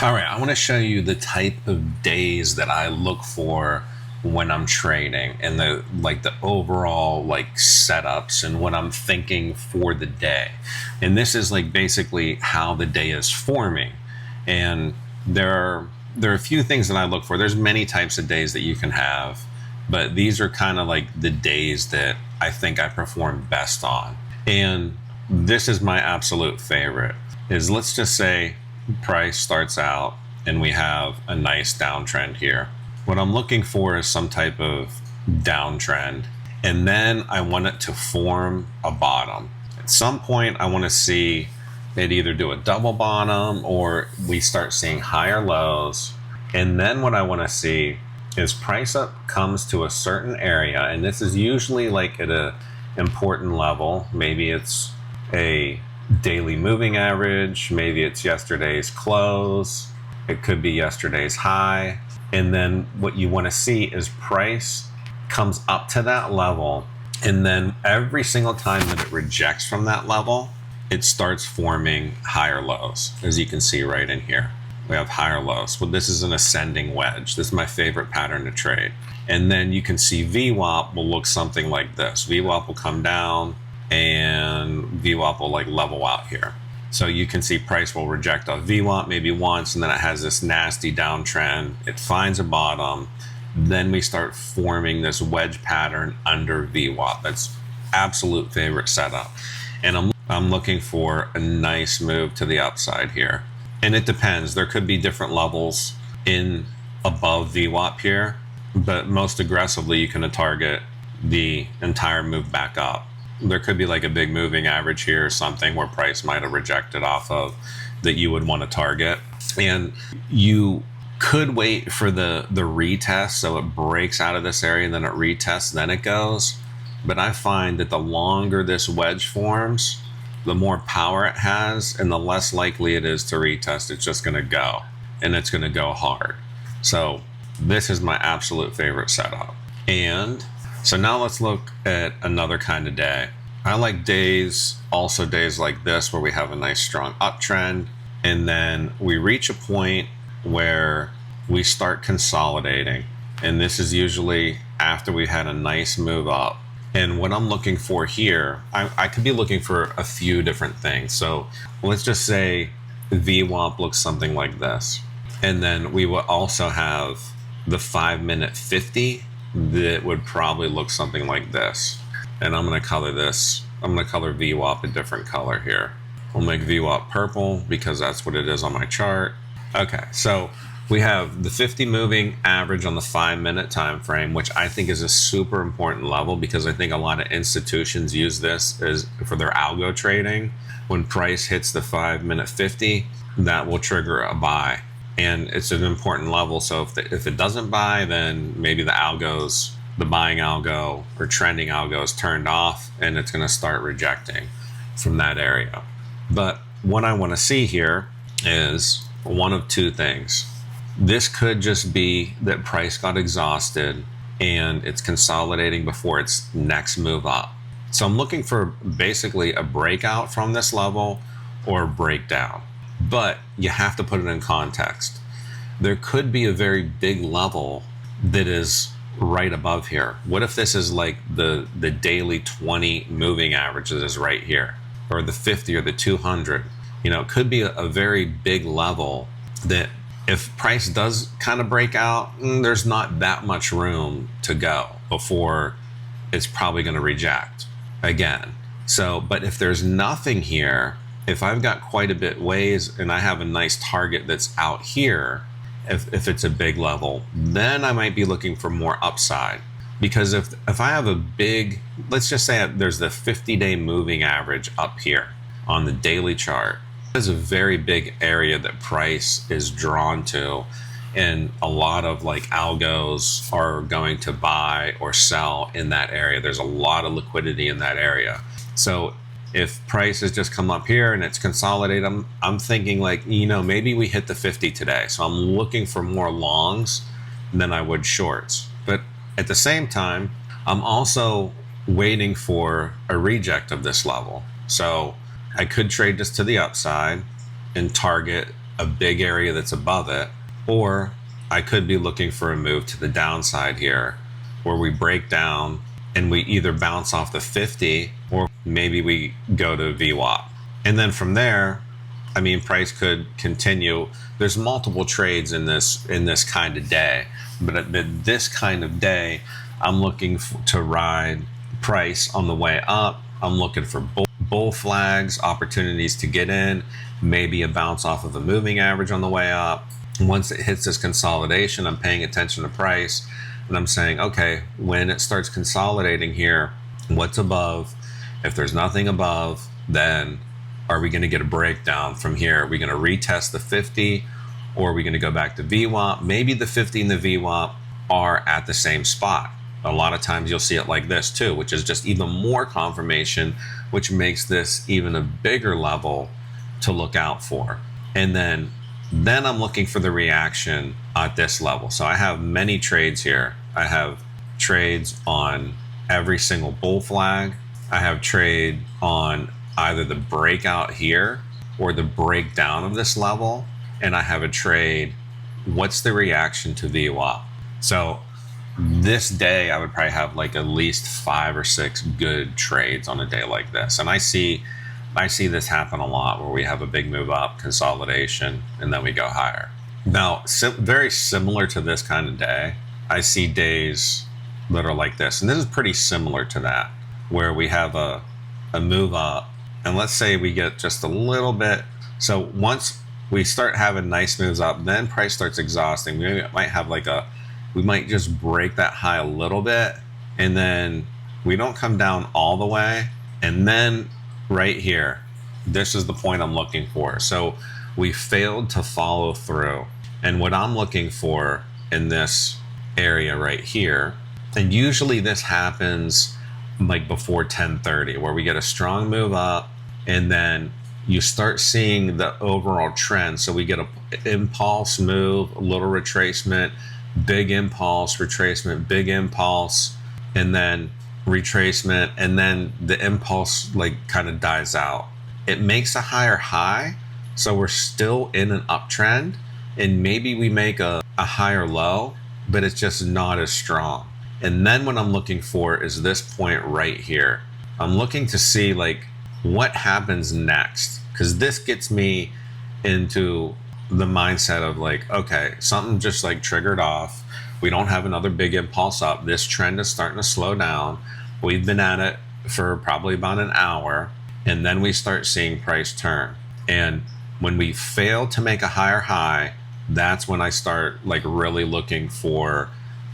All right, I want to show you the type of days that I look for when I'm trading and the overall setups and what I'm thinking for the day. And this is basically how the day is forming. And there are a few things that I look for. There's many types of days that you can have, but these are kind of the days that I think I perform best on. And this is my absolute favorite. Is, let's just say price starts out and we have a nice downtrend here. What I'm looking for is some type of downtrend, and then I want it to form a bottom. At some point I want to see it either do a double bottom or we start seeing higher lows. And then what I want to see is price up comes to a certain area, and this is usually at a important level. Maybe it's a daily moving average, maybe it's yesterday's close, it could be yesterday's high. And then what you want to see is price comes up to that level, and then every single time that it rejects from that level, it starts forming higher lows. As you can see right in here, we have higher lows. Well, this is an ascending wedge. This is my favorite pattern to trade. And then you can see VWAP will look something like this. VWAP will come down and VWAP will level out here. So you can see price will reject off VWAP maybe once, and then it has this nasty downtrend. It finds a bottom. Then we start forming this wedge pattern under VWAP. That's absolute favorite setup. And I'm looking for a nice move to the upside here. And it depends. There could be different levels in above VWAP here, but most aggressively you can target the entire move back up. There could be a big moving average here or something where price might have rejected off of that you would want to target. And you could wait for the retest, so it breaks out of this area and then it retests, then it goes. But I find that the longer this wedge forms, the more power it has and the less likely it is to retest. It's just going to go, and it's going to go hard. So this is my absolute favorite setup. And so now let's look at another kind of day. I like days like this where we have a nice strong uptrend, and then we reach a point where we start consolidating. And this is usually after we had a nice move up. And what I'm looking for here, I could be looking for a few different things. So let's just say VWAP looks something like this. And then we will also have the 5-minute 50 that would probably look something like this. And I'm going to color this. I'm going to color VWAP a different color here. We'll make VWAP purple because that's what it is on my chart. Okay, so we have the 50 moving average on the 5-minute time frame, which I think is a super important level because I think a lot of institutions use this as for their algo trading. When price hits the 5-minute 50, that will trigger a buy. And it's an important level. So if it doesn't buy, then maybe the buying algo or trending algo is turned off, and it's going to start rejecting from that area. But what I want to see here is one of two things. This could just be that price got exhausted and it's consolidating before its next move up. So I'm looking for basically a breakout from this level or a breakdown. But you have to put it in context. There could be a very big level that is right above here. What if this is the daily 20 moving average that is right here, or the 50 or the 200? It could be a very big level that if price does kind of break out, there's not that much room to go before it's probably going to reject again. So, but if there's nothing here, if I've got quite a bit ways and I have a nice target that's out here, if it's a big level, then I might be looking for more upside. Because if I have a big, let's just say there's the 50-day moving average up here on the daily chart, there's a very big area that price is drawn to, and a lot of algos are going to buy or sell in that area. There's a lot of liquidity in that area. So if price has just come up here and it's consolidated, I'm thinking maybe we hit the 50 today. So I'm looking for more longs than I would shorts. But at the same time, I'm also waiting for a reject of this level. So I could trade this to the upside and target a big area that's above it, or I could be looking for a move to the downside here where we break down and we either bounce off the 50 or maybe we go to VWAP. And then from there, I mean, price could continue. There's multiple trades in this kind of day, but at this kind of day, I'm looking to ride price on the way up. I'm looking for bull flags, opportunities to get in, maybe a bounce off of a moving average on the way up. Once it hits this consolidation, I'm paying attention to price, and I'm saying, okay, when it starts consolidating here, what's above? If there's nothing above, then are we going to get a breakdown from here? Are we going to retest the 50, or are we going to go back to VWAP? Maybe the 50 and the VWAP are at the same spot. A lot of times you'll see it like this too, which is just even more confirmation, which makes this even a bigger level to look out for. And then I'm looking for the reaction at this level. So I have many trades here. I have trades on every single bull flag. I have trade on either the breakout here or the breakdown of this level. And I have a trade, what's the reaction to VWAP? So this day, I would probably have like at least 5 or 6 good trades on a day like this. And I see this happen a lot where we have a big move up, consolidation, and then we go higher. Now, very similar to this kind of day, I see days that are like this. And this is pretty similar to that, where we have a move up. And let's say we get just a little bit. So once we start having nice moves up, then price starts exhausting. We might just break that high a little bit, and then we don't come down all the way. And then right here, this is the point I'm looking for. So we failed to follow through. And what I'm looking for in this area right here, and usually this happens like before 10:30, where we get a strong move up, and then you start seeing the overall trend. So we get an impulse move, a little retracement, big impulse, retracement, big impulse, and then retracement, and then the impulse like kind of dies out. It makes a higher high, so we're still in an uptrend, and maybe we make a higher low, but it's just not as strong. And then what I'm looking for is this point right here. I'm looking to see like what happens next, because this gets me into the mindset of like, okay, something just like triggered off. We don't have another big impulse up. This trend is starting to slow down. We've been at it for probably about an hour, and then we start seeing price turn. And when we fail to make a higher high, that's when I start like really looking for,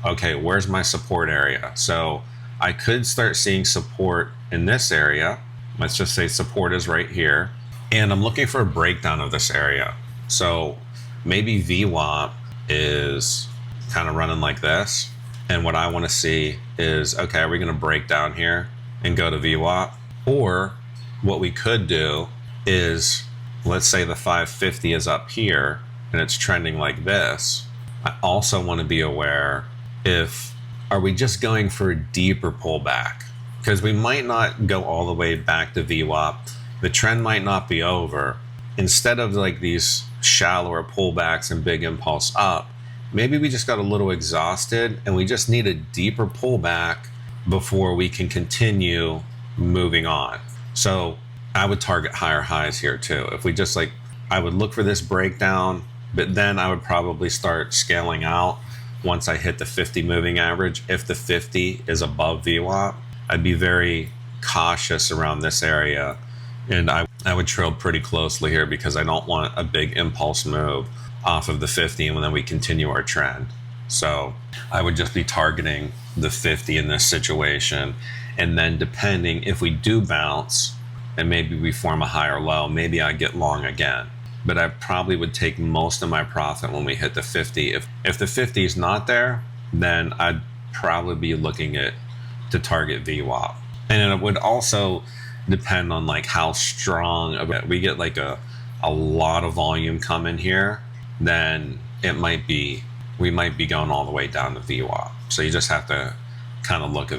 okay, where's my support area? So I could start seeing support in this area. Let's just say support is right here. And I'm looking for a breakdown of this area. So maybe VWAP is kind of running like this. And what I want to see is, okay, are we going to break down here and go to VWAP? Or what we could do is, let's say the 550 is up here and it's trending like this. I also want to be aware are we just going for a deeper pullback? Because we might not go all the way back to VWAP. The trend might not be over. Instead of like these shallower pullbacks and big impulse up, maybe we just got a little exhausted and we just need a deeper pullback before we can continue moving on. So I would target higher highs here too. If we just like, I would look for this breakdown, but then I would probably start scaling out once I hit the 50 moving average. If the 50 is above VWAP, I'd be very cautious around this area. And I would trail pretty closely here because I don't want a big impulse move off of the 50 and then we continue our trend. So I would just be targeting the 50 in this situation. And then depending if we do bounce and maybe we form a higher low, maybe I get long again. But I probably would take most of my profit when we hit the 50. If the 50 is not there, then I'd probably be looking to target VWAP. And it would also depend on like how strong we get like a lot of volume coming here, then we might be going all the way down to VWAP. So you just have to kind of look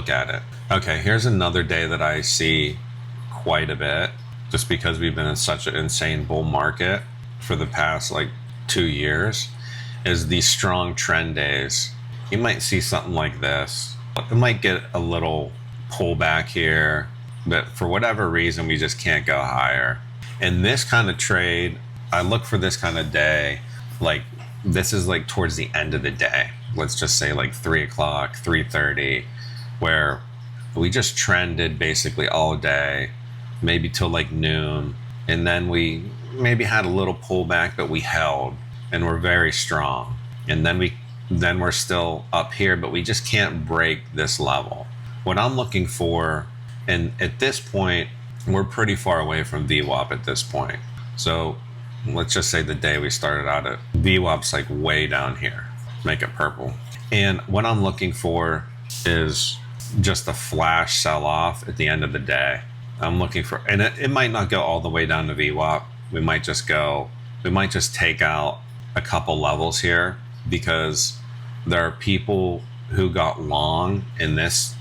at it. Okay, here's another day that I see quite a bit, just because we've been in such an insane bull market for the past like 2 years is these strong trend days. You might see something like this. It might get a little pullback here, but for whatever reason, we just can't go higher. In this kind of trade, I look for this kind of day, like this is like towards the end of the day. Let's just say like 3 o'clock, 3:30, where we just trended basically all day, maybe till like noon. And then we maybe had a little pullback, but we held and we're very strong. And then we're still up here, but we just can't break this level. What I'm looking for, and at this point, we're pretty far away from VWAP at this point. So let's just say the day we started out at, VWAP's like way down here. Make it purple. And what I'm looking for is just a flash sell off at the end of the day. I'm looking for, and it might not go all the way down to VWAP. We might just take out a couple levels here, because there are people who got long in this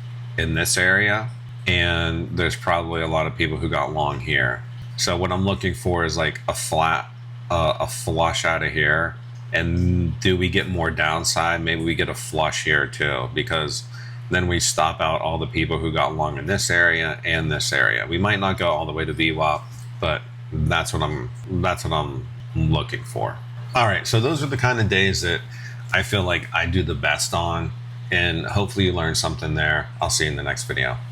area, and there's probably a lot of people who got long here. So what I'm looking for is like a flat, a flush out of here. And do we get more downside? Maybe we get a flush here too, because then we stop out all the people who got long in this area and this area. We might not go all the way to VWAP, but that's what I'm looking for. All right, so those are the kind of days that I feel like I do the best on, and hopefully you learned something there. I'll see you in the next video.